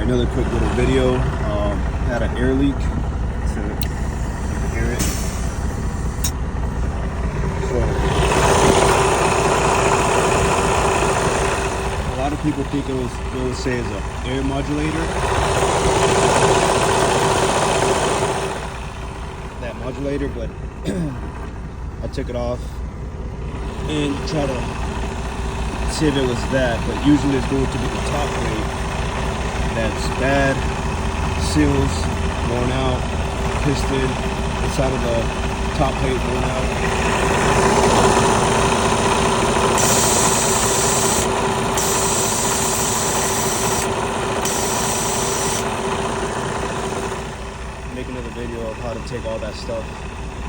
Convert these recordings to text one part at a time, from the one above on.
Another quick little video. Had an air leak, so you can hear it. So a lot of people think they would say it's an air modulator. That modulator, but I took it off and try to see if it was that, but usually it's going to be the top plate that's bad, seals worn out, piston inside of the top plate worn out. Make another video of how to take all that stuff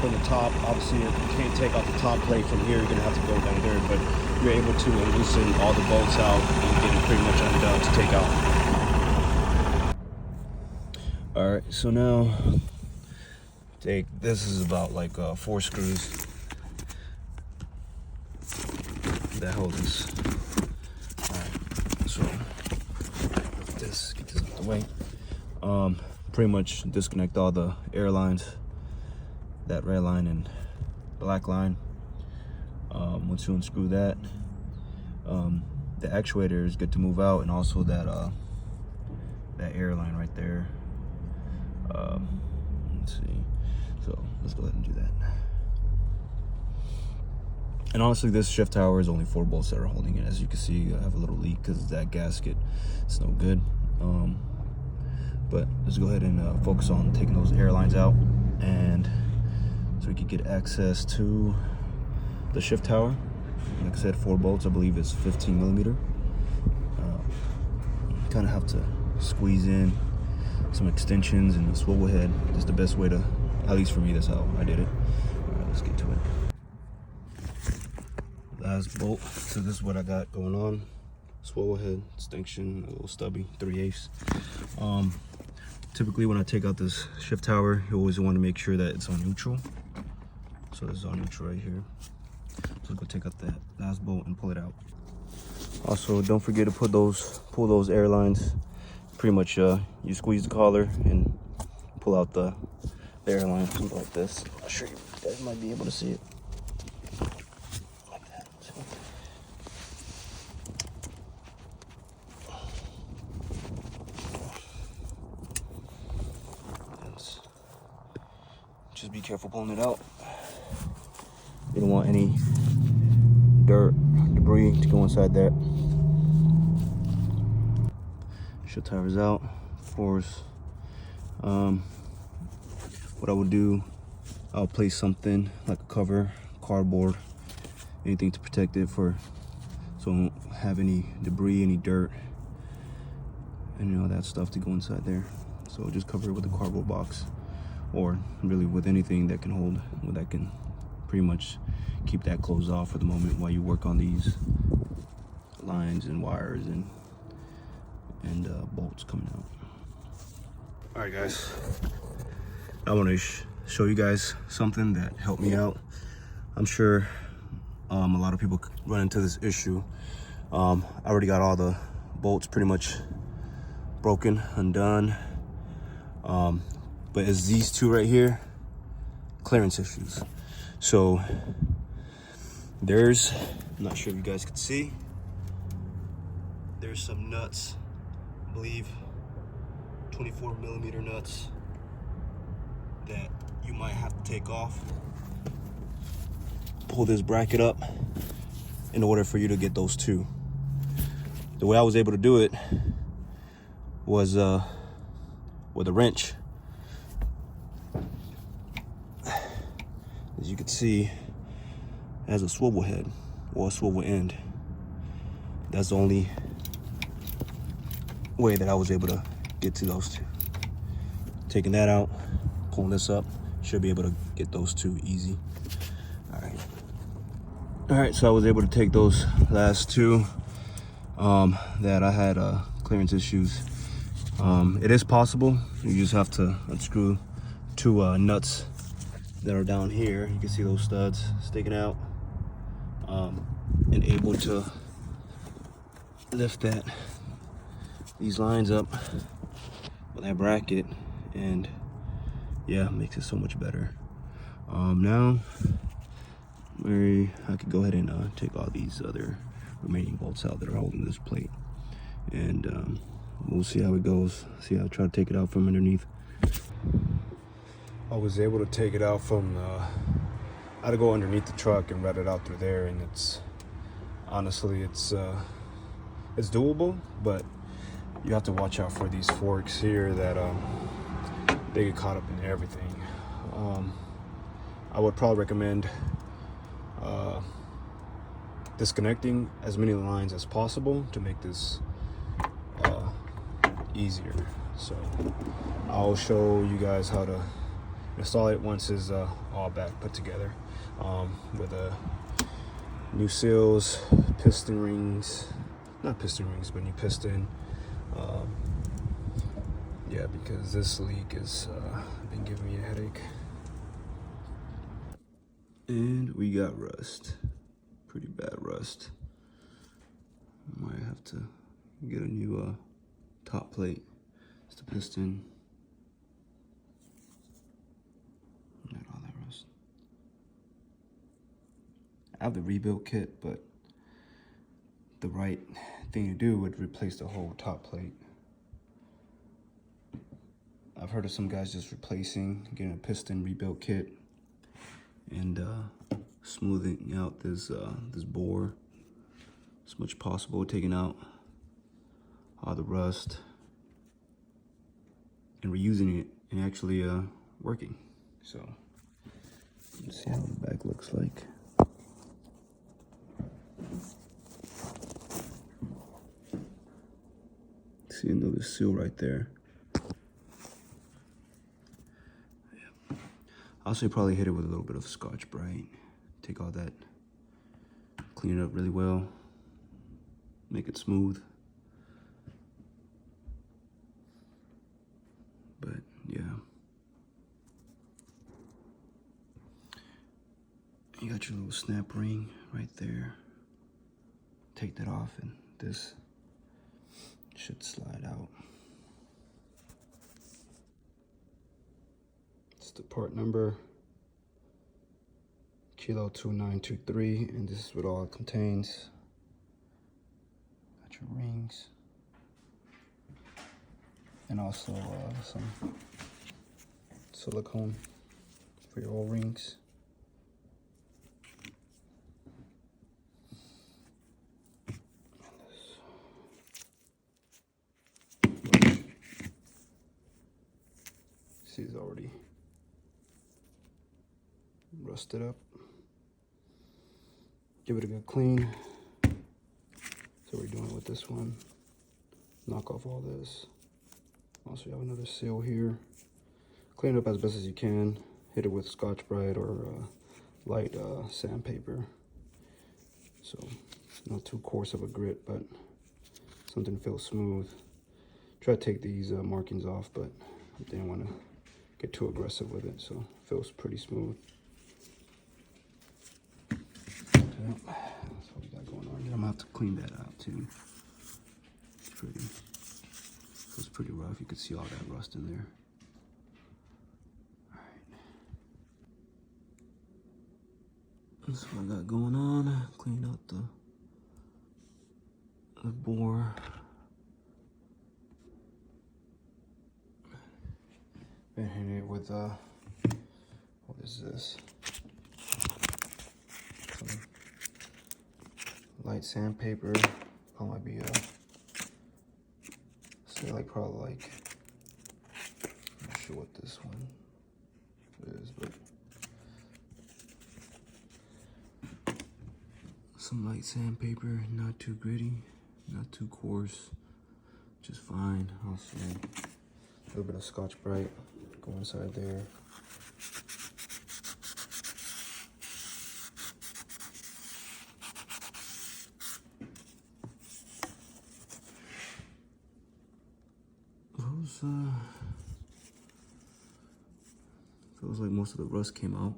from the top. Obviously, you can't take off the top plate from here. You're gonna have to go down there, but you're able to loosen all the bolts out and get it pretty much undone to take out. All right, so now this is about like 4 screws that hold this. All right, so get this out the way. Pretty much disconnect all the air lines, that red line and black line. Once you unscrew that, the actuator is good to move out, and also that air line right there. Let's see. So let's go ahead and do that. And honestly, this shift tower is only 4 bolts that are holding it. As you can see, I have a little leak because that gasket is no good. But let's go ahead and focus on taking those air lines out, and so we can get access to the shift tower. Like I said, 4 bolts. I believe it's 15 millimeter. Kind of have to squeeze in some extensions and a swivel head. Is the best way to, at least for me, that's how I did it. All right, let's get to it. Last bolt. So this is what I got going on. Swivel head, extension, a little stubby, 3/8. Typically when I take out this shift tower, you always want to make sure that it's on neutral. So this is on neutral right here. So go take out that last bolt and pull it out. Also, don't forget to pull those air lines. Pretty much you squeeze the collar and pull out the air line, something like this. I'm sure you guys might be able to see it. Like that. So. Just be careful pulling it out. You don't want any dirt, debris to go inside that. Shift tower's out, of course. What I would do, I'll place something like a cover, cardboard, anything to protect it so it won't have any debris, any dirt, and that stuff to go inside there. So just cover it with a cardboard box, or really with anything that can hold, that can pretty much keep that closed off for the moment while you work on these lines and wires and bolts coming out. All right, guys, I want to show you guys something that helped me out. I'm sure a lot of people run into this issue. I already got all the bolts pretty much broken, undone, but it's these 2 right here, clearance issues. So I'm not sure if you guys can see, there's some nuts, I believe 24 millimeter nuts, that you might have to take off, pull this bracket up in order for you to get those 2. The way I was able to do it was with a wrench. As you can see, it has a swivel head or a swivel end. That's the only way that I was able to get to those 2. Taking that out, pulling this up, should be able to get those 2 easy. All right, so I was able to take those last 2 that I had clearance issues. It is possible. You just have to unscrew 2 nuts that are down here. You can see those studs sticking out, and able to lift these lines up that bracket, and yeah, makes it so much better. Now I could go ahead and take all these other remaining bolts out that are holding this plate, and we'll see how it goes. See how I try to take it out from underneath. I was able to take it out from I had to go underneath the truck and rat it out through there, and it's honestly it's doable, but you have to watch out for these forks here that they get caught up in everything. I would probably recommend disconnecting as many lines as possible to make this easier. So I'll show you guys how to install it once it's all back put together, with new seals, piston rings, not piston rings, but new piston. Yeah, because this leak has been giving me a headache. And we got rust, pretty bad rust. Might have to get a new top plate. It's the piston. Not all that rust. I have the rebuild kit, but the right thing to do would replace the whole top plate. I've heard of some guys just getting a piston rebuild kit and smoothing out this bore as much as possible, taking out all the rust and reusing it and actually working. So let's see how the back looks like. See another seal right there. I also probably hit it with a little bit of Scotch-Brite. Take all that, clean it up really well, make it smooth. But yeah, you got your little snap ring right there. Take that off and this should slide out. It's the part number Kilo 2923, and this is what all it contains. Got your rings, and also some silicone for your O-rings. See, it's already rusted up. Give it a good clean. So we're doing it with this one. Knock off all this. Also, you have another seal here. Clean it up as best as you can. Hit it with Scotch-Brite or light sandpaper. So not too coarse of a grit, but something feels smooth. Try to take these markings off, but I didn't want to get too aggressive with it, so it feels pretty smooth. That's what we got going on here. I'm gonna have to clean that out too. Feels pretty rough. You can see all that rust in there. All right. That's what I got going on. Clean out the bore. Been hitting it with what is this? Some light sandpaper. Probably might be say like probably like, I'm not sure what this one is, but some light sandpaper, not too gritty, not too coarse, just fine. Also a little bit of Scotch-Brite. Go inside there. Feels like most of the rust came out.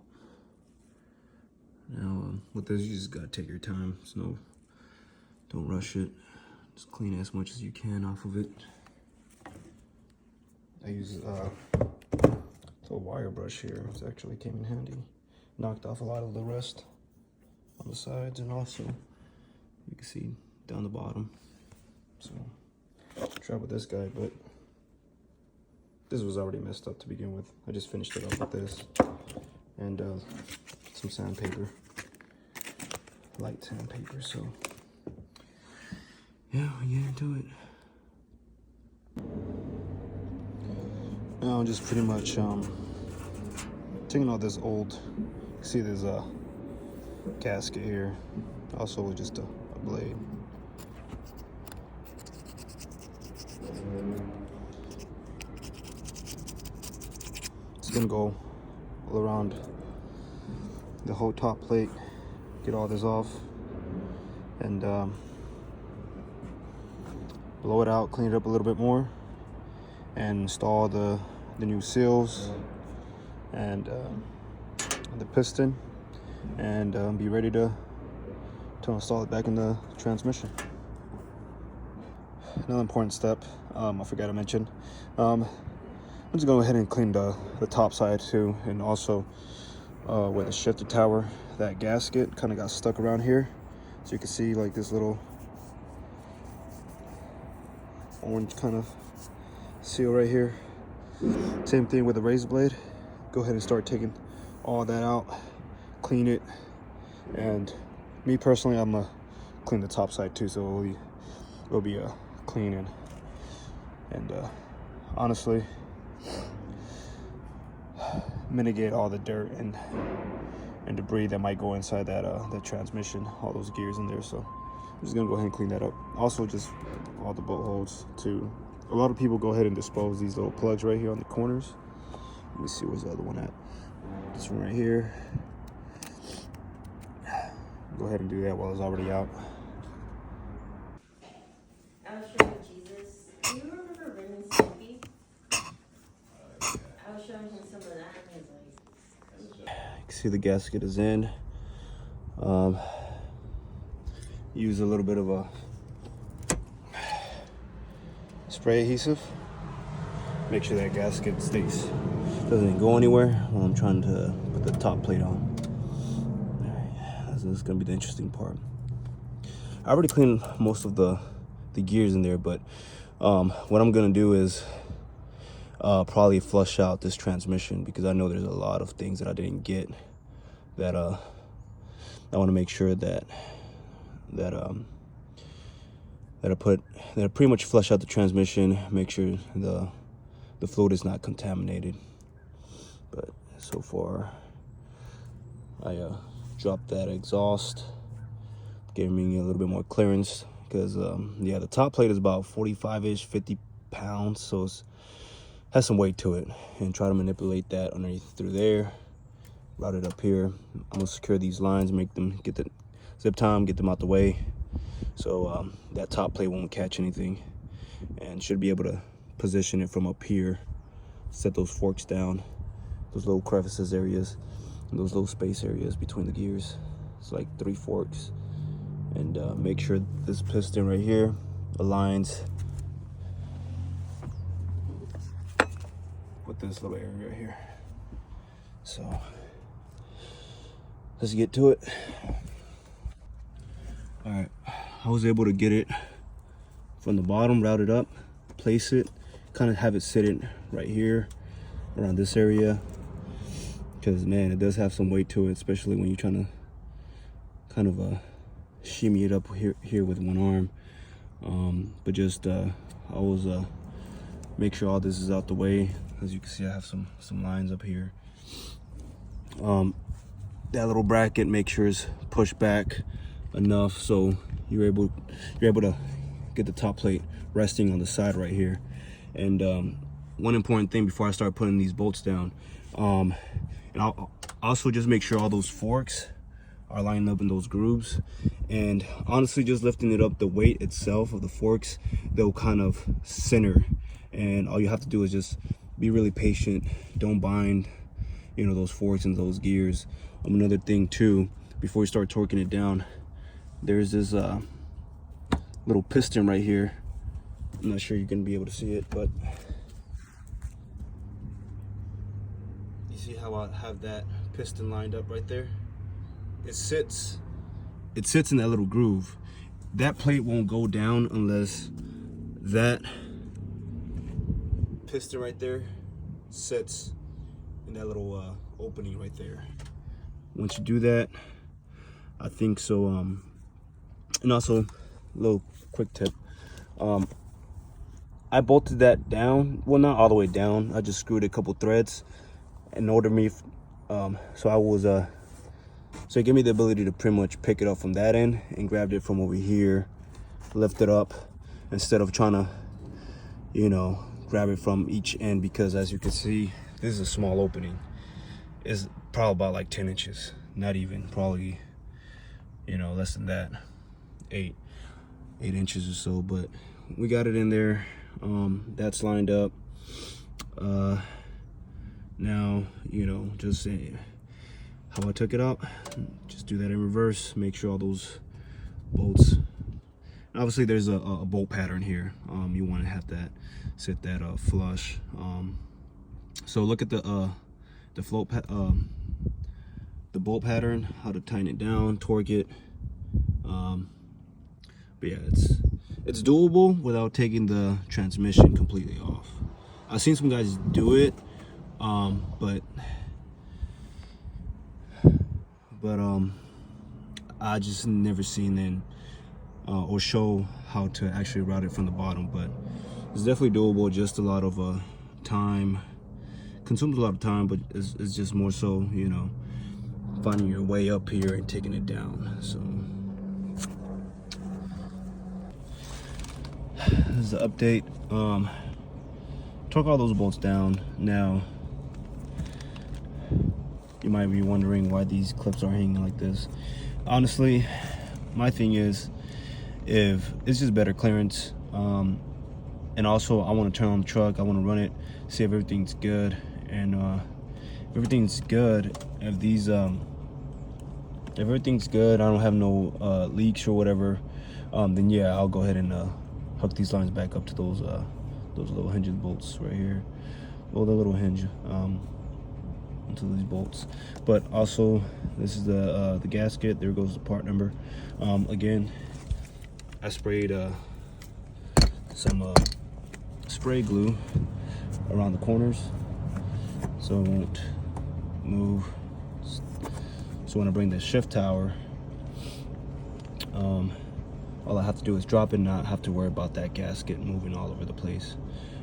Now with this, you just gotta take your time. Don't rush it. Just clean as much as you can off of it. I use a wire brush here. It actually came in handy. Knocked off a lot of the rust on the sides, and also you can see down the bottom. So tried with this guy, but this was already messed up to begin with. I just finished it up with this and some sandpaper, light sandpaper. So yeah, we get into it. Now I'm just pretty much taking all this old, you can see there's a gasket here, also just a blade. It's gonna go all around the whole top plate, get all this off, and blow it out, clean it up a little bit more, and install the new seals and the piston, and be ready to install it back in the transmission. Another important step I forgot to mention, I'm just going to go ahead and clean the top side too, and also where the shifter tower, that gasket kind of got stuck around here. So you can see like this little orange kind of seal right here. Same thing with the razor blade. Go ahead and start taking all that out, clean it, and me personally, I'm gonna clean the top side too, so it'll be clean and honestly mitigate all the dirt and debris that might go inside that the transmission, all those gears in there. So I'm just gonna go ahead and clean that up. Also, just all the bolt holes too. A lot of people go ahead and dispose these little plugs right here on the corners. Let me see, where's the other one at? This one right here. Go ahead and do that while it's already out. I was showing Jesus. Do you remember Ren and Stimpy? I was showing him some of that, and he's like, You can see the gasket is in. Use a little bit of a spray adhesive. Make sure that gasket doesn't go anywhere while I'm trying to put the top plate on. This is gonna be the interesting part. I already cleaned most of the gears in there, but what I'm gonna do is probably flush out this transmission, because I know there's a lot of things that I didn't get that I want to make sure that I pretty much flush out the transmission, make sure the fluid is not contaminated. But so far, I dropped that exhaust, giving me a little bit more clearance, because yeah, the top plate is about 45-ish, 50 pounds, so it has some weight to it, and try to manipulate that underneath through there, route it up here. I'm gonna secure these lines, make them, get the zip tie them, get them out the way, so that top plate won't catch anything, and should be able to position it from up here, set those forks down, those little crevices areas, and those little space areas between the gears. It's like 3 forks, and make sure this piston right here aligns with this little area right here. So let's get to it. All right, I was able to get it from the bottom, route it up, place it, kind of have it sitting right here around this area, because man, it does have some weight to it, especially when you're trying to kind of shimmy it up here with one arm. But just always make sure all this is out the way. As you can see, I have some lines up here. That little bracket, make sure it's pushed back enough so you're able to get the top plate resting on the side right here. And one important thing before I start putting these bolts down, and I'll also just make sure all those forks are lined up in those grooves. And honestly, just lifting it up, the weight itself of the forks, they'll kind of center, and all you have to do is just be really patient. Don't bind, you know, those forks and those gears. Another thing too, before you start torquing it down, there's this little piston right here. I'm not sure you're gonna be able to see it, but see how I have that piston lined up right there? It sits in that little groove. That plate won't go down unless that piston right there sits in that little opening right there. Once you do that, I think so. And also, a little quick tip. I bolted that down. Well, not all the way down. I just screwed a couple threads in order me. So it gave me the ability to pretty much pick it up from that end and grabbed it from over here, lift it up instead of trying to, you know, grab it from each end, because as you can see, this is a small opening. It's probably about like 10 inches, not even, probably, you know, less than that, 8 inches or so, but we got it in there. That's lined up. Now, you know, just how I took it out, just do that in reverse, make sure all those bolts, obviously there's a bolt pattern here. You want to have that sit that flush. So look at the float the bolt pattern, how to tighten it down, torque it. But yeah, it's doable without taking the transmission completely off. I've seen some guys do it, but I just never seen them or show how to actually route it from the bottom. But it's definitely doable. Just a lot of time, consumes a lot of time, but it's just more so, you know, finding your way up here and taking it down. So this is the update. Torque all those bolts down. Now you might be wondering why these clips are hanging like this. Honestly, my thing is, if it's just better clearance, and also I want to turn on the truck, I want to run it, see if everything's good, and if everything's good, if everything's good, I don't have no leaks or whatever, then yeah, I'll go ahead and hook these lines back up to those little hinge bolts right here. Well, the little hinge into these bolts. But also, this is the gasket. There goes the part number. Again, I sprayed some spray glue around the corners so it won't move. So when I bring the shift tower, all I have to do is drop it and not have to worry about that gasket moving all over the place.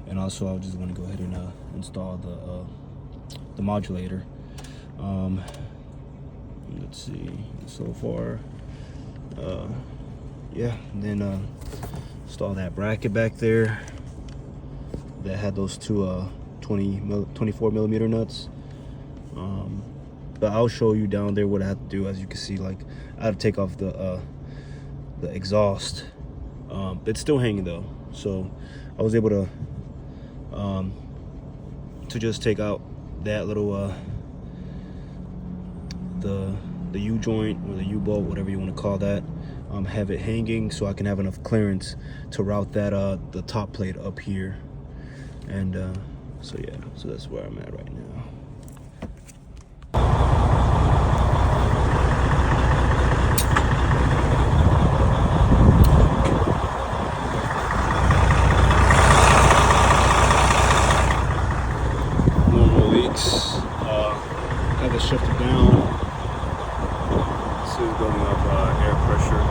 And also, I just want to go ahead and install the modulator. Let's see, so far, yeah, and then install that bracket back there that had those two 24 millimeter nuts. But I'll show you down there what I have to do. As you can see, like, I had to take off the exhaust. It's still hanging though, so I was able to just take out that little the U-joint or the U-bolt, whatever you want to call that, have it hanging so I can have enough clearance to route that the top plate up here. And so yeah, so that's where I'm at right now. Have it shifted down. This is building up air pressure.